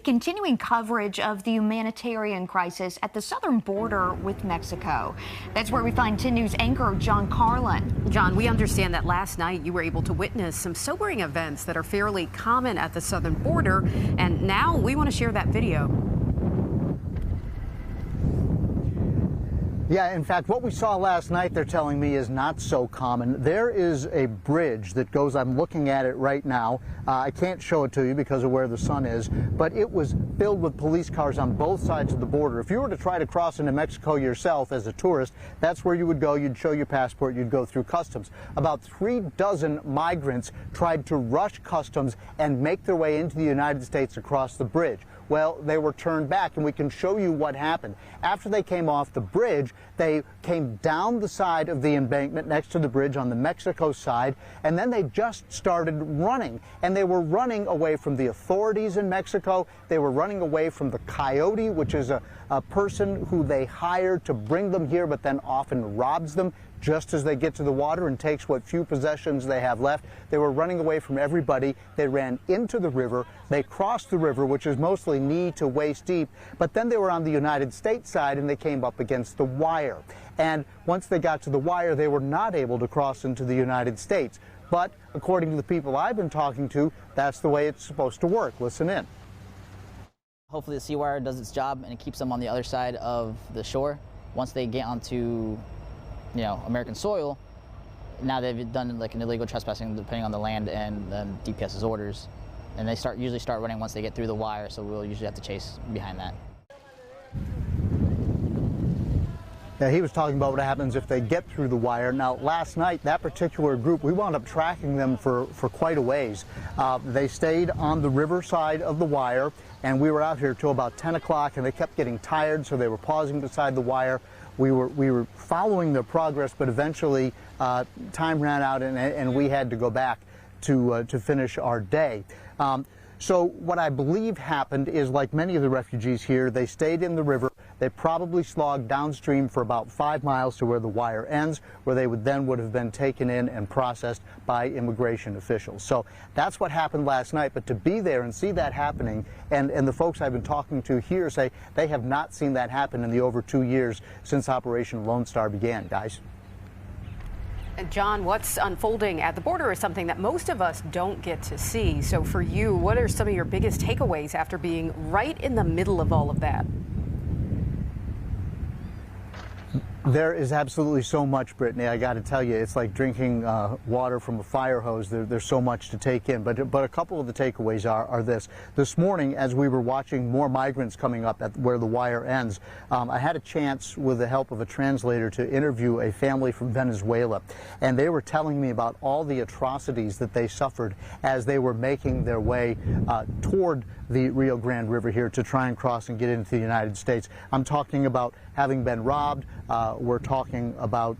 Continuing coverage of the humanitarian crisis at the southern border with Mexico. That's where we find 10 News anchor John Carlin. John, we understand that last night you were able to witness some sobering events that are fairly common at the southern border, and now we want to share that video. Yeah, in fact, what we saw last night, they're telling me, is not so common. There is a bridge that goes, I'm looking at it right now. I can't show it to you because of where the sun is, but it was filled with police cars on both sides of the border. If you were to try to cross into Mexico yourself as a tourist, that's where you would go. You'd show your passport, you'd go through customs. About 36 migrants tried to rush customs and make their way into the United States across the bridge. Well, they were turned back, and we can show you what happened. After they came off the bridge, they came down the side of the embankment next to the bridge on the Mexico side, and then they just started running. And they were running away from the authorities in Mexico. They were running away from the coyote, which is a person who they hire to bring them here, but then often robs them just as they get to the water and takes what few possessions they have left. They were running away from everybody. They ran into the river. They crossed the river, which is mostly knee to waist deep, but then they were on the United States side and they came up against the wire. And once they got to the wire, they were not able to cross into the United States. But according to the people I've been talking to, that's the way it's supposed to work. Listen in. Hopefully the sea wire does its job and it keeps them on the other side of the shore. Once they get onto American soil, now they've done like an illegal trespassing depending on the land and then DPS's orders, and they usually start running once they get through the wire, so we'll usually have to chase behind that. Yeah, he was talking about what happens if they get through the wire. Now, last night, that particular group, we wound up tracking them for quite a ways. They stayed on the river side of the wire, and we were out here till about 10 o'clock, and they kept getting tired, so they were pausing beside the wire. We were following their progress, but eventually time ran out, and we had to go back to finish our day. So what I believe happened is, like many of the refugees here, they stayed in the river. They probably slogged downstream for about 5 miles to where the wire ends, where they would have been taken in and processed by immigration officials. So that's what happened last night. But to be there and see that happening, and the folks I've been talking to here say they have not seen that happen in the over 2 years since Operation Lone Star began, guys. And John, what's unfolding at the border is something that most of us don't get to see. So for you, what are some of your biggest takeaways after being right in the middle of all of that? There is absolutely so much, Brittany. I got to tell you, it's like drinking water from a fire hose. There's so much to take in. But a couple of the takeaways are this. This morning, as we were watching more migrants coming up at where the wire ends, I had a chance, with the help of a translator, to interview a family from Venezuela. And they were telling me about all the atrocities that they suffered as they were making their way toward the Rio Grande River here to try and cross and get into the United States. I'm talking about having been robbed. We're talking about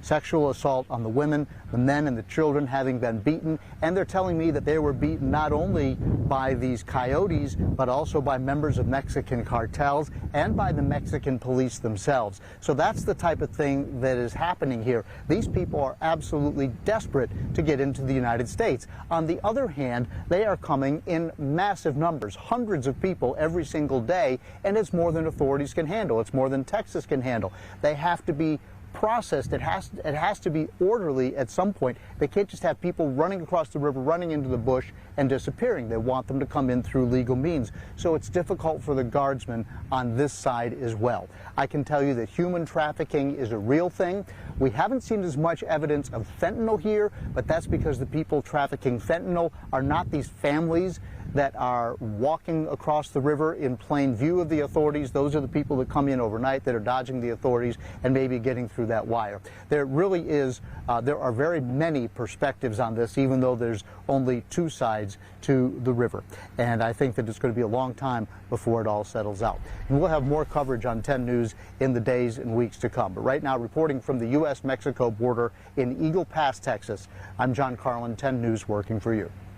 sexual assault on the women, the men, and the children having been beaten. And they're telling me that they were beaten not only by these coyotes, but also by members of Mexican cartels and by the Mexican police themselves. So that's the type of thing that is happening here. These people are absolutely desperate to get into the United States. On the other hand, they are coming in massive numbers, hundreds of people every single day, and it's more than authorities can handle. It's more than Texas can handle. They have to be processed. It has to be orderly at some point. They can't just have people running across the river, running into the bush, and disappearing. They want them to come in through legal means. So it's difficult for the guardsmen on this side as well. I can tell you that human trafficking is a real thing. We haven't seen as much evidence of fentanyl here, but that's because the people trafficking fentanyl are not these families that are walking across the river in plain view of the authorities. Those are the people that come in overnight that are dodging the authorities and maybe getting through that wire. There really is, there are very many perspectives on this, even though there's only two sides to the river. And I think that it's going to be a long time before it all settles out. And we'll have more coverage on 10 News in the days and weeks to come. But right now, reporting from the U.S.-Mexico border in Eagle Pass, Texas, I'm John Carlin, 10 News, working for you.